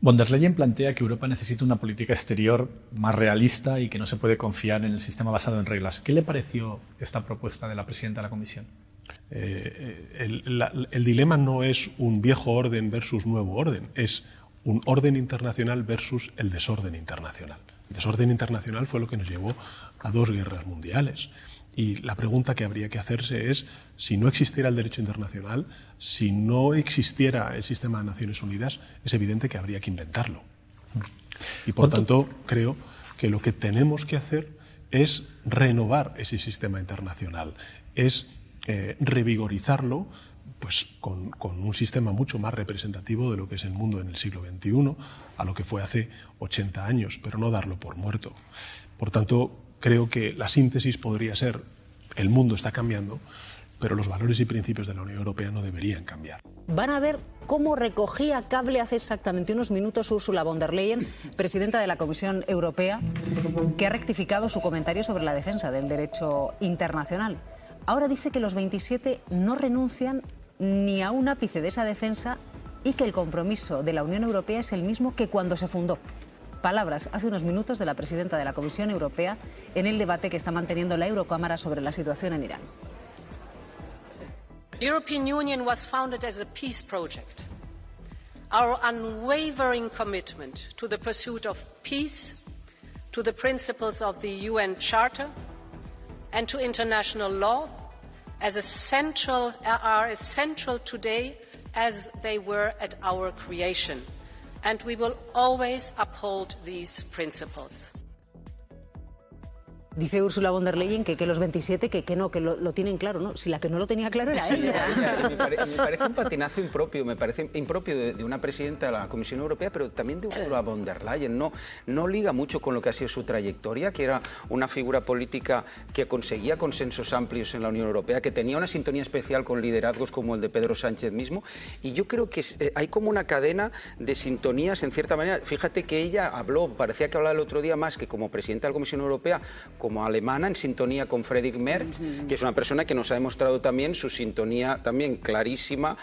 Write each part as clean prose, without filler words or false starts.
Von der Leyen plantea que Europa necesita una política exterior más realista y que no se puede confiar en el sistema basado en reglas. ¿Qué le pareció esta propuesta de la presidenta de la Comisión? El dilema no es un viejo orden versus nuevo orden, es un orden internacional versus el desorden internacional. El desorden internacional fue lo que nos llevó a 2 guerras mundiales. Y la pregunta que habría que hacerse es, si no existiera el derecho internacional, si no existiera el sistema de Naciones Unidas, es evidente que habría que inventarlo. Y por tanto, creo que lo que tenemos que hacer es renovar ese sistema internacional, es revigorizarlo pues, con un sistema mucho más representativo de lo que es el mundo en el siglo XXI, a lo que fue hace 80 años, pero no darlo por muerto. Por tanto, creo que la síntesis podría ser: el mundo está cambiando, pero los valores y principios de la Unión Europea no deberían cambiar. Van a ver cómo recogía cable hace exactamente unos minutos Ursula von der Leyen, presidenta de la Comisión Europea, que ha rectificado su comentario sobre la defensa del derecho internacional. Ahora dice que los 27 no renuncian ni a un ápice de esa defensa y que el compromiso de la Unión Europea es el mismo que cuando se fundó. Palabras hace unos minutos de la presidenta de la Comisión Europea en el debate que está manteniendo la Eurocámara sobre la situación en Irán. The European Union was founded as a peace project. Our unwavering commitment to the pursuit of peace, to the principles of the UN Charter and to international law are as central today as they were at our creation. And we will always uphold these principles. Dice Ursula von der Leyen que los 27 que no, que lo tienen claro, ¿no? Si la que no lo tenía claro era ella. Me parece un patinazo impropio, me parece impropio de una presidenta de la Comisión Europea, pero también de Ursula von der Leyen. No liga mucho con lo que ha sido su trayectoria, que era una figura política que conseguía consensos amplios en la Unión Europea, que tenía una sintonía especial con liderazgos como el de Pedro Sánchez mismo, y yo creo que hay como una cadena de sintonías en cierta manera. Fíjate que ella parecía que hablaba el otro día más que como presidenta de la Comisión Europea, como alemana, en sintonía con Friedrich Merz, que es una persona que nos ha demostrado también su sintonía también clarísima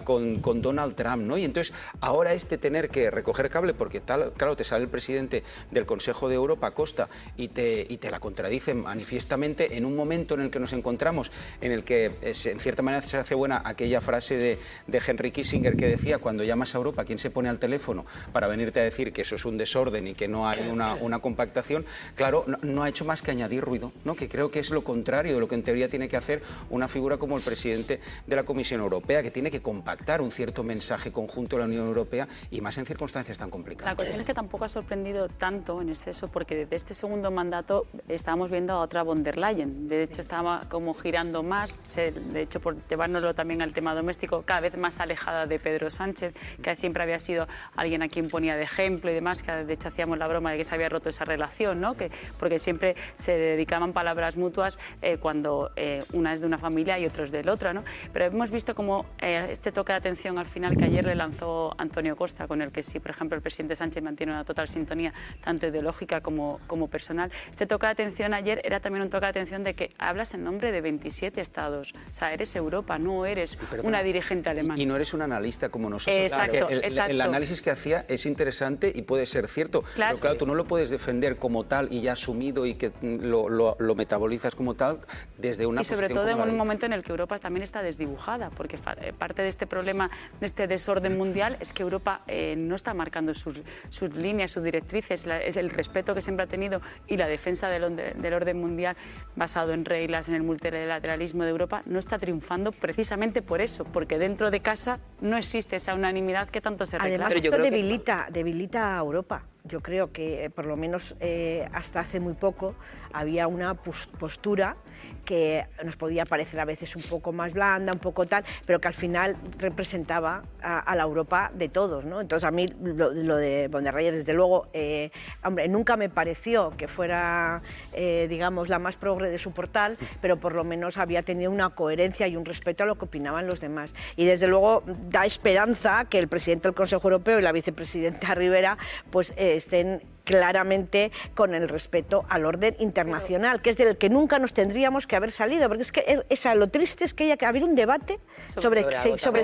con Donald Trump, ¿no? Y entonces ahora tener que recoger cable, porque claro, te sale el presidente del Consejo de Europa, Costa, y te la contradice manifiestamente en un momento en el que nos encontramos, en el que en cierta manera se hace buena aquella frase de Henry Kissinger que decía: cuando llamas a Europa, ¿quién se pone al teléfono para venirte a decir que eso es un desorden y que no hay una compactación? Claro, no ha hecho más que añadir ruido, ¿no? Que creo que es lo contrario de lo que en teoría tiene que hacer una figura como el presidente de la Comisión Europea, que tiene que compactar un cierto mensaje conjunto de la Unión Europea, y más en circunstancias tan complicadas. La cuestión es que tampoco ha sorprendido tanto en exceso, porque desde este segundo mandato estábamos viendo a otra von der Leyen. De hecho, estaba como girando más, de hecho, por llevárnoslo también al tema doméstico, cada vez más alejada de Pedro Sánchez, que siempre había sido alguien a quien ponía de ejemplo y demás, que de hecho hacíamos la broma de que se había roto esa relación, ¿no? Porque siempre se dedicaban palabras mutuas cuando una es de una familia y otro es del otro, ¿no? Pero hemos visto como este toque de atención al final que ayer le lanzó Antonio Costa, con el que sí, por ejemplo, el presidente Sánchez mantiene una total sintonía, tanto ideológica como personal. Este toque de atención ayer era también un toque de atención de que hablas en nombre de 27 estados. O sea, eres Europa, no eres una dirigente alemana. Y no eres un analista como nosotros. Exacto, exacto. El análisis que hacía es interesante y puede ser cierto. Claro. Pero claro, tú no lo puedes defender como tal y ya asumido y que lo metabolizas como tal desde una posición. Y sobre todo en un momento en el que Europa también está desdibujada, porque parte de este problema, de este desorden mundial, es que Europa no está marcando sus líneas, sus directrices, es el respeto que siempre ha tenido y la defensa del orden mundial basado en reglas, en el multilateralismo de Europa, no está triunfando precisamente por eso, porque dentro de casa no existe esa unanimidad que tanto se reclama. Además, esto debilita a Europa. Yo creo que, por lo menos hasta hace muy poco, había una postura que nos podía parecer a veces un poco más blanda, un poco tal, pero que al final representaba a la Europa de todos, ¿no? Entonces, a mí lo de von der Leyen, desde luego, hombre, nunca me pareció que fuera, digamos, la más progre de su portal, pero por lo menos había tenido una coherencia y un respeto a lo que opinaban los demás. Y desde luego da esperanza que el presidente del Consejo Europeo y la vicepresidenta Rivera pues estén claramente con el respeto al orden internacional, que es del que nunca nos tendríamos que haber salido, porque es que lo triste es que haya que haber un debate sobre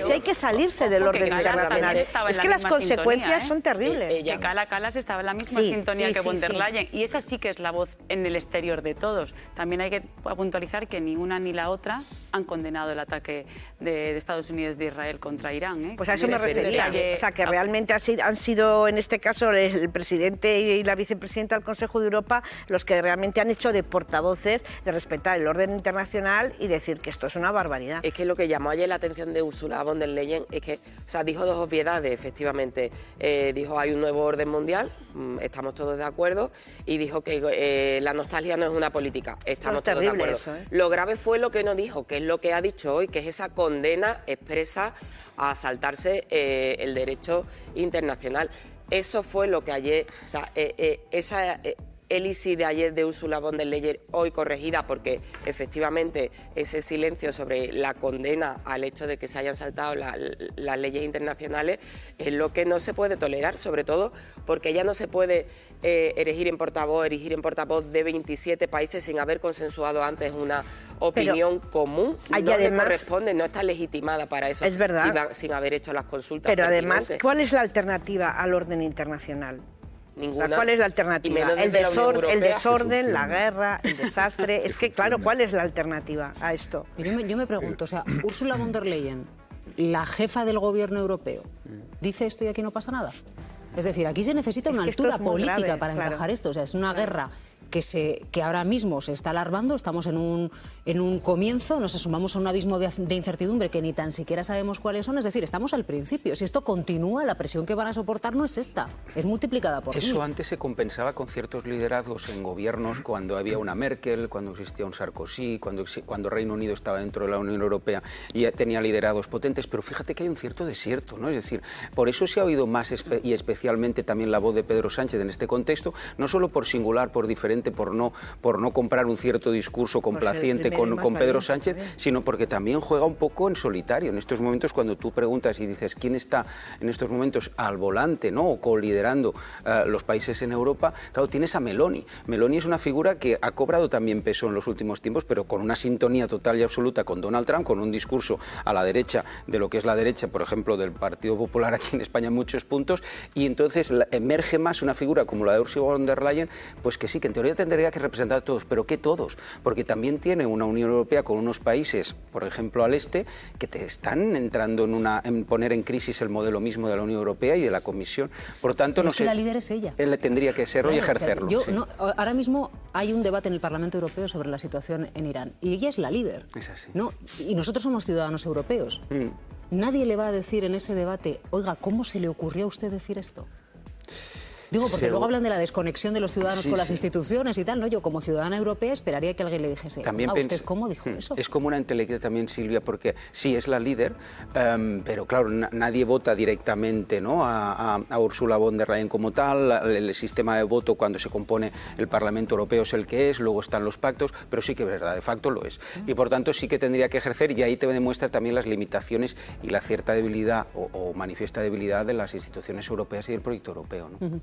si hay que salirse del orden internacional. Es que las consecuencias son terribles. Que Kallas estaba en la misma sintonía que von der Leyen, y esa sí que es la voz en el exterior de todos. También hay que puntualizar que ni una ni la otra han condenado el ataque de Estados Unidos de Israel contra Irán. Pues a eso me refería. O sea, que realmente han sido, en este caso, el presidente y la vicepresidenta del Consejo de Europa los que realmente han hecho de portavoces de respetar el orden internacional y decir que esto es una barbaridad. Es que lo que llamó ayer la atención de Ursula von der Leyen es que, o sea, dijo dos obviedades, efectivamente. Dijo, hay un nuevo orden mundial, estamos todos de acuerdo, y dijo que la nostalgia no es una política, estamos todos de acuerdo. Eso, Lo grave fue lo que no dijo, que es lo que ha dicho hoy, que es esa condena expresa a saltarse el derecho internacional. Eso fue lo que ayer, o sea, esa hélice de ayer de Ursula von der Leyen, hoy corregida, porque efectivamente ese silencio sobre la condena al hecho de que se hayan saltado las leyes internacionales es lo que no se puede tolerar, sobre todo porque ella no se puede erigir en portavoz de 27 países sin haber consensuado antes una opinión común. No le corresponde, no está legitimada para eso. Es verdad. Sin haber hecho las consultas. Pero además, ¿cuál es la alternativa al orden internacional? Ninguna. O sea, ¿cuál es la alternativa? El desorden, la guerra, el desastre. Es que, claro, ¿cuál es la alternativa a esto? Yo me pregunto, o sea, Ursula von der Leyen, la jefa del gobierno europeo, dice esto y aquí no pasa nada. Es decir, aquí se necesita una altura política para encajar esto. O sea, es una guerra que ahora mismo se está alarmando, estamos en un comienzo, nos asomamos a un abismo de incertidumbre que ni tan siquiera sabemos cuáles son, es decir, estamos al principio. Si esto continúa, la presión que van a soportar no es esta, es multiplicada por Eso mil. antes se compensaba con ciertos liderazgos en gobiernos, cuando había una Merkel, cuando existía un Sarkozy, cuando Reino Unido estaba dentro de la Unión Europea y tenía liderados potentes, pero fíjate que hay un cierto desierto, ¿no? Es decir, por eso se ha oído más y especialmente también la voz de Pedro Sánchez en este contexto, no solo por singular, por diferente, por no comprar un cierto discurso complaciente con Pedro Sánchez, sino porque también juega un poco en solitario. En estos momentos, cuando tú preguntas y dices quién está en estos momentos al volante, ¿no?, o coliderando los países en Europa, claro, tienes a Meloni. Meloni es una figura que ha cobrado también peso en los últimos tiempos, pero con una sintonía total y absoluta con Donald Trump, con un discurso a la derecha de lo que es la derecha, por ejemplo, del Partido Popular aquí en España en muchos puntos, y entonces emerge más una figura como la de Ursula von der Leyen, pues que sí, que en teoría tendría que representar a todos, pero ¿qué todos? Porque también tiene una Unión Europea con unos países, por ejemplo al este, que te están entrando en poner en crisis el modelo mismo de la Unión Europea y de la Comisión. Por lo tanto, no sé. La líder es ella. Él tendría que serlo, claro, y ejercerlo. Ahora mismo hay un debate en el Parlamento Europeo sobre la situación en Irán y ella es la líder. Es así. ¿No? Y nosotros somos ciudadanos europeos. Nadie le va a decir en ese debate, oiga, ¿cómo se le ocurrió a usted decir esto? Digo, porque luego hablan de la desconexión de los ciudadanos con las instituciones y tal, ¿no? Yo, como ciudadana europea, esperaría que alguien le dijese, ¿usted cómo dijo eso? Es como una intelectual también, Silvia, porque sí, es la líder, pero claro, nadie vota directamente, ¿no?, a Ursula von der Leyen como tal. El sistema de voto cuando se compone el Parlamento Europeo es el que es, luego están los pactos, pero sí que es verdad, de facto lo es. Y por tanto sí que tendría que ejercer, y ahí te demuestra también las limitaciones y la cierta debilidad o manifiesta debilidad de las instituciones europeas y del proyecto europeo, ¿no?